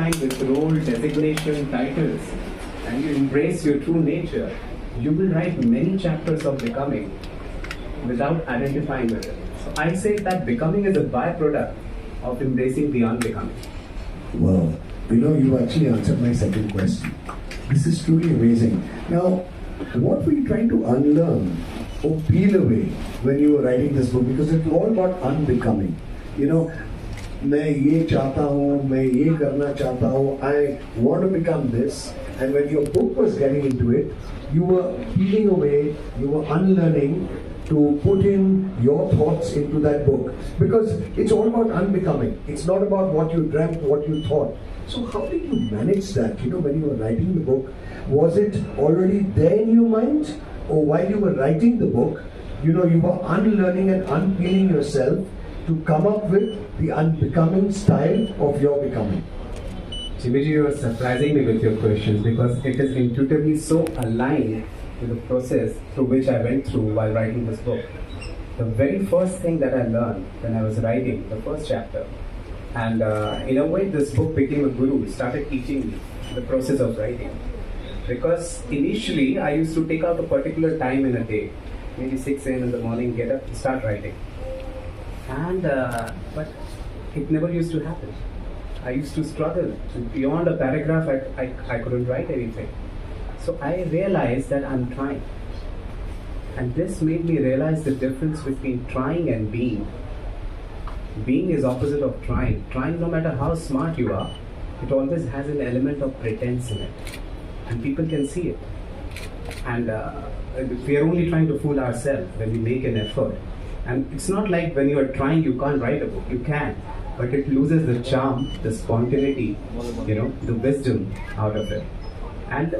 identifying with role, designation, titles, and you embrace your true nature, you will write many chapters of becoming without identifying with it. So I say that becoming is a byproduct of embracing the unbecoming. Wow. You actually answered my second question. This is truly amazing. Now, what were you trying to unlearn or peel away when you were writing this book? Because it's all about unbecoming. मैं ये चाहता हूँ, मैं ये करना चाहता हूँ, I want to become this. And when your book was getting into it, you were peeling away, you were unlearning to put in your thoughts into that book. Because it's all about unbecoming. It's not about what you dreamt, what you thought. So how did you manage that? When you were writing the book, was it already there in your mind? Or while you were writing the book, you were unlearning and unpeeling yourself to come up with the unbecoming style of your becoming? Jimmy, you are surprising me with your questions because it is intuitively so aligned with the process through which I went through while writing this book. The very first thing that I learned when I was writing the first chapter, and in a way this book became a guru, started teaching me the process of writing. Because initially I used to take out a particular time in a day, maybe 6 a.m. in the morning, get up, start writing. And but it never used to happen. I used to struggle. Beyond a paragraph, I couldn't write anything. So I realized that I'm trying. And this made me realize the difference between trying and being. Being is opposite of trying. Trying, no matter how smart you are, it always has an element of pretense in it. And people can see it. And we are only trying to fool ourselves when we make an effort. And it's not like when you are trying, you can't write a book. You can. But it loses the charm, the spontaneity, the wisdom out of it. And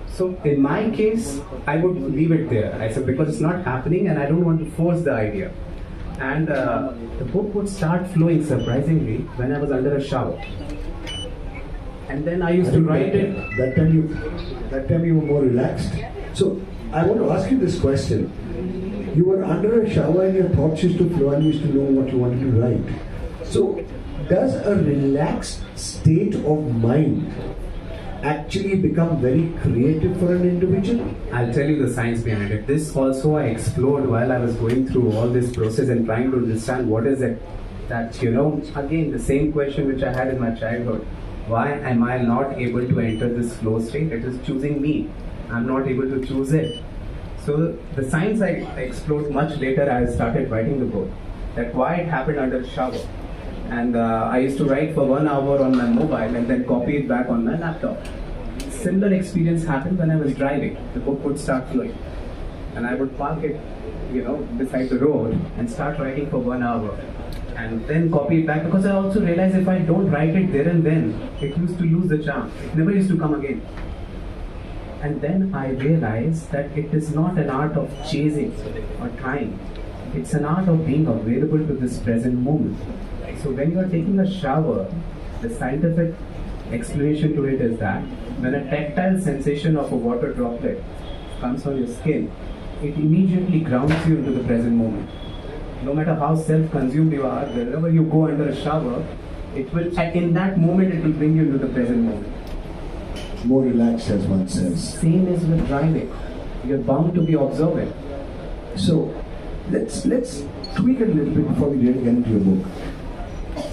so in my case, I would leave it there. I said, because it's not happening and I don't want to force the idea. And the book would start flowing surprisingly when I was under a shower. And then I used to write it. That time you were more relaxed. So I want to ask you this question. You were under a shower and your thoughts used to flow and you used to know what you wanted to write. So does a relaxed state of mind actually become very creative for an individual? I'll tell you the science behind it. This also I explored while I was going through all this process and trying to understand what is it that, again, the same question which I had in my childhood. Why am I not able to enter this flow state? It is choosing me. I'm not able to choose it. So the science I explored much later as I started writing the book. That why it happened under a shower. And I used to write for 1 hour on my mobile and then copy it back on my laptop. Similar experience happened when I was driving. The book would start flowing. And I would park it, beside the road and start writing for 1 hour. And then copy it back, because I also realized if I don't write it there and then, it used to lose the charm. It never used to come again. And then I realized that it is not an art of chasing or trying. It's an art of being available to this present moment. So when you are taking a shower, the scientific explanation to it is that when a tactile sensation of a water droplet comes on your skin, it immediately grounds you into the present moment. No matter how self-consumed you are, wherever you go under a shower, in that moment it will bring you into the present moment. More relaxed, as one says. Same is with driving. You're bound to be observant. So let's tweak it a little bit before we really get into your book.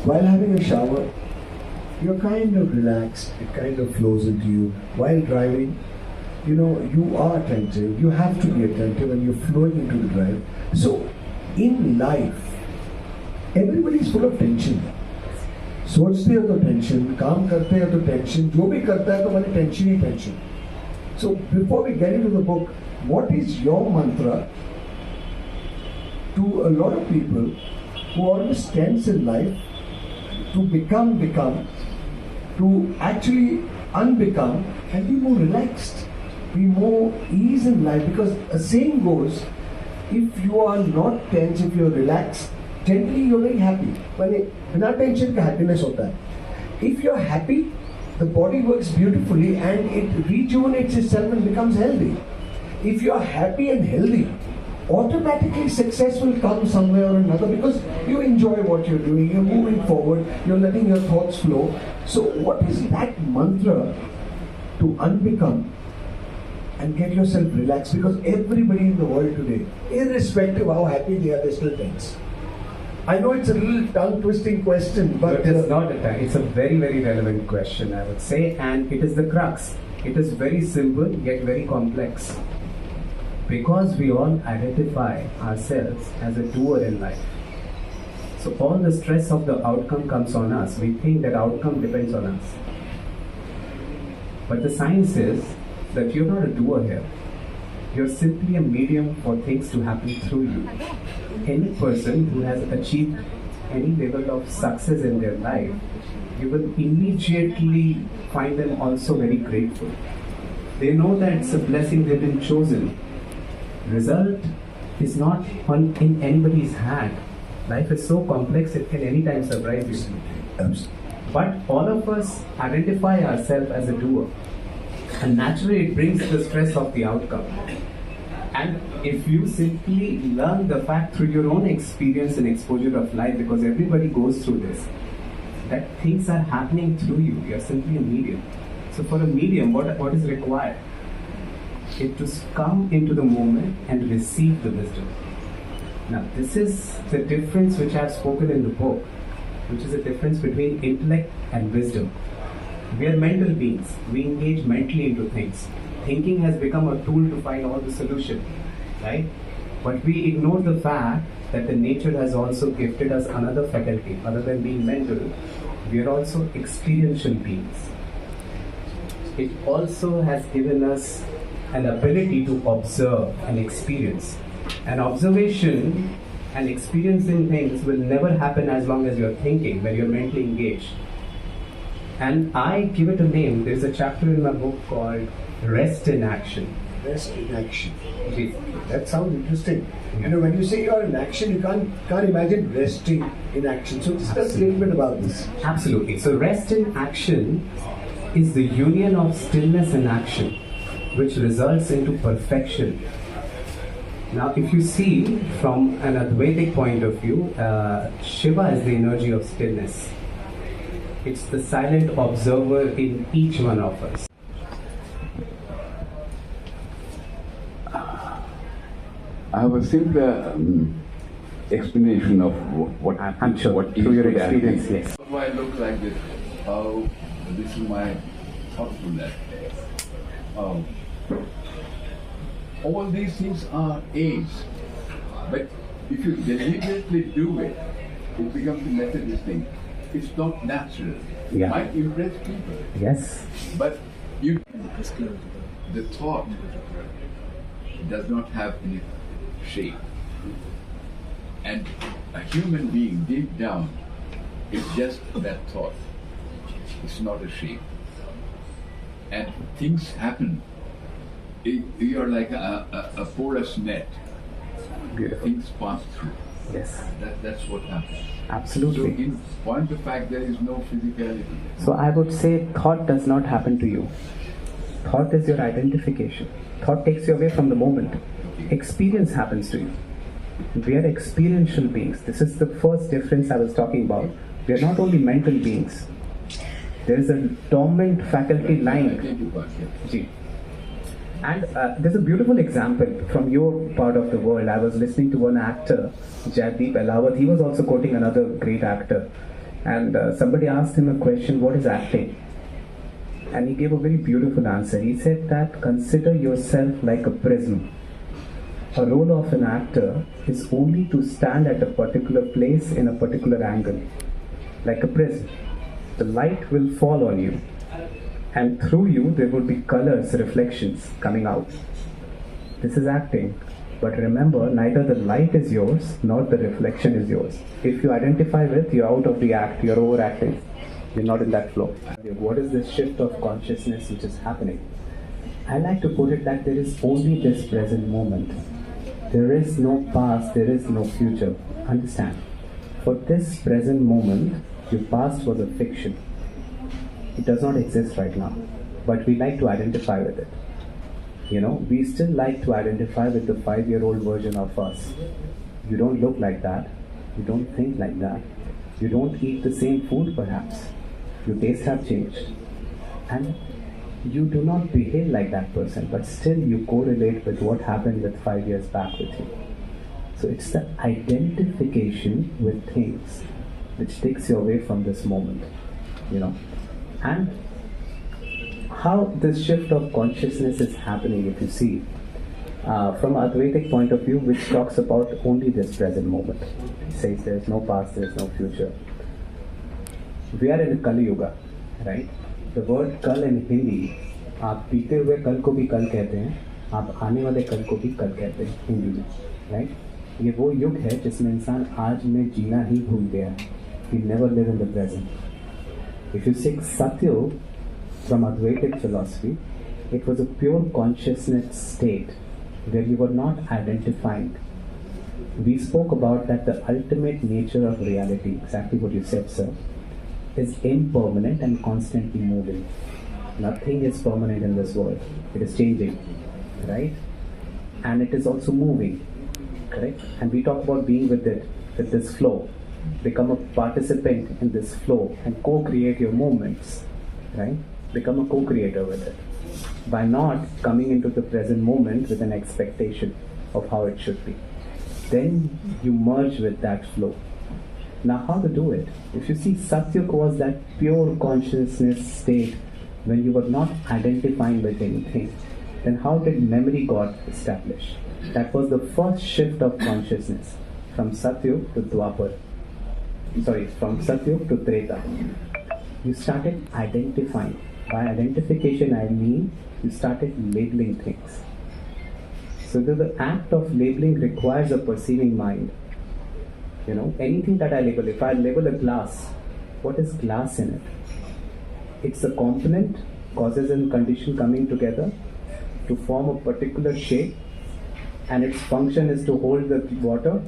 While having a shower, you're kind of relaxed, it kind of flows into you. While driving, you are attentive, you have to be attentive and you're flowing into the drive. So, in life, everybody is full of tension. सोचते हो तो tension, काम करते हो तो tension, जो भी करता है तो मैंने tension he tension. So, before we get into the book, what is your mantra to a lot of people who are always tense in life to become, to actually unbecome and be more relaxed, be more ease in life? Because a saying goes, if you are not tense, if you are relaxed, generally you are very happy. बिना tension का happiness होता है. If you are happy, the body works beautifully and it rejuvenates itself and becomes healthy. If you are happy and healthy, automatically success will come somewhere or another because you enjoy what you're doing, you're moving forward, you're letting your thoughts flow. So what is that mantra to unbecome and get yourself relaxed? Because everybody in the world today, irrespective of how happy they are, they're still tense. I know it's a little tongue-twisting question, but it's not a time. It's a very, very relevant question, I would say, and it is the crux. It is very simple yet very complex. Because we all identify ourselves as a doer in life. So all the stress of the outcome comes on us. We think that outcome depends on us. But the science is that you're not a doer here. You're simply a medium for things to happen through you. Any person who has achieved any level of success in their life, you will immediately find them also very grateful. They know that it's a blessing they've been chosen. Result is not in anybody's hand. Life is so complex, it can anytime surprise you. But all of us identify ourselves as a doer. And naturally it brings the stress of the outcome. And if you simply learn the fact through your own experience and exposure of life, because everybody goes through this, that things are happening through you, you're simply a medium. So for a medium, what is required? It to come into the moment and receive the wisdom. Now this is the difference which I have spoken in the book, which is the difference between intellect and wisdom. We are mental beings. We engage mentally into things. Thinking has become a tool to find all the solution, right? But we ignore the fact that the nature has also gifted us another faculty. Other than being mental, we are also experiential beings. It also has given us an ability to observe and experience. And observation and experiencing things will never happen as long as you're thinking, when you're mentally engaged. And I give it a name. There's a chapter in my book called Rest in Action. Rest in action. That sounds interesting. You know, when you say you're in action, you can't imagine resting in action. So tell us a little bit about this. Absolutely. So rest in action is the union of stillness and action, which results into perfection. Now, if you see from an Advaitic point of view, Shiva is the energy of stillness. It's the silent observer in each one of us. I have a simpler explanation of what I'm sure, what through your reality. experience, yes. How do I look like this? How this is my thoughtfulness. All these things are aids, but if you deliberately do it, it becomes a Methodist thing. It's not natural. Yeah. It might impress people, Yes. but the thought does not have any shape. And a human being deep down is just that thought. It's not a shape. And things happen. You're like a porous net. Beautiful. Things pass through. Yes. That's what happens. So Absolutely. in point of fact, there is no physicality. So I would say thought does not happen to you. Thought is your identification. Thought takes you away from the moment. Experience happens to you. We are experiential beings. This is the first difference I was talking about. We are not only mental beings. There is a dormant faculty lying. Ji. And there's a beautiful example from your part of the world. I was listening to one actor, Jagdeep Elawat. He was also quoting another great actor. And somebody asked him a question, what is acting? And he gave a very beautiful answer. He said that consider yourself like a prism. A role of an actor is only to stand at a particular place in a particular angle. Like a prism. The light will fall on you. And through you there would be colors, reflections coming out. This is acting. But remember, neither the light is yours nor the reflection is yours. If you identify with, you're out of the act, you're overacting. You're not in that flow. What is this shift of consciousness which is happening? I like to put it that there is only this present moment. There is no past, there is no future. Understand? For this present moment, your past was a fiction. It does not exist right now, but we like to identify with it. We still like to identify with the 5-year-old version of us. You don't look like that. You don't think like that. You don't eat the same food perhaps. Your tastes have changed. And you do not behave like that person, but still you correlate with what happened with 5 years back with you. So it's the identification with things which takes you away from this moment, And how this shift of consciousness is happening, if you see, from an Advaitic point of view, which talks about only this present moment. It says there is no past, there is no future. We are in Kali Yuga, right? The word kal in Hindi, आप पीते हुए कल को भी कल कहते हैं, आप आने वाले कल को भी कल कहते हैं हिंदी में, राइट? ये वो युग है जिसमें इंसान आज में जीना ही भूल गया है. We never live in the present. If you seek Satyug from Advaitic philosophy, it was a pure consciousness state where you were not identifying. We spoke about that the ultimate nature of reality, exactly what you said, sir, is impermanent and constantly moving. Nothing is permanent in this world. It is changing, right? And it is also moving, correct? And we talk about being with it, with this flow. Become a participant in this flow and co-create your movements, right? Become a co-creator with it. By not coming into the present moment with an expectation of how it should be. Then you merge with that flow. Now how to do it? If you see, Satyug was that pure consciousness state when you were not identifying with anything. Then how did memory got established? That was the first shift of consciousness from Satyug to Dwapar. From Satyug to Treta. You started identifying. By identification I mean you started labeling things. So the act of labeling requires a perceiving mind. Anything that I label, if I label a glass, what is glass in it? It's a component, causes and condition coming together to form a particular shape, and its function is to hold the water,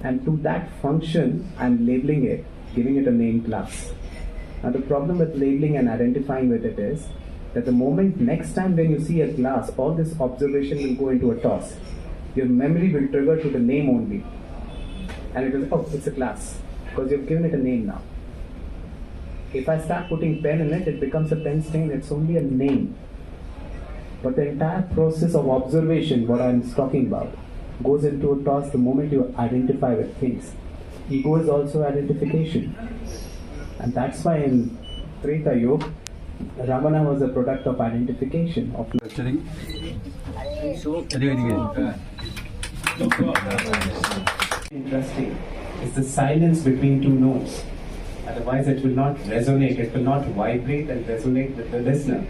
and to that function I'm labeling it, giving it a name glass. Now the problem with labeling and identifying with it is that the moment next time when you see a glass, all this observation will go into a toss. Your memory will trigger to the name only. And it will, oh, it's a glass, because you've given it a name now. If I start putting pen in it, it becomes a pen stain, it's only a name. But the entire process of observation, what I'm talking about, goes into a toss the moment you identify with things. Ego is also identification. And that's why in Treta Yuga, Ravana was a product of identification. Interesting is the silence between two notes. Otherwise it will not resonate, it will not vibrate and resonate with the listener.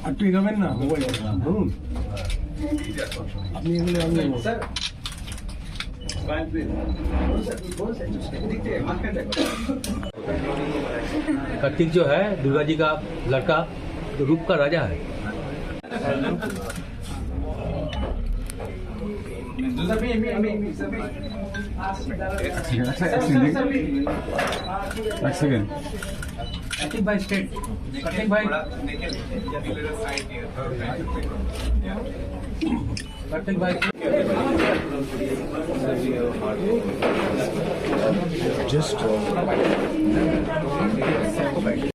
আপনি যাবেন না mobile ধরুন আপনি এগুলো আমি sir Kartik जो है दुर्गा जी का लड़का तो रूप का राजा है. कार्तिक भाई स्टेट कार्तिक भाई कार्तिक भाई Just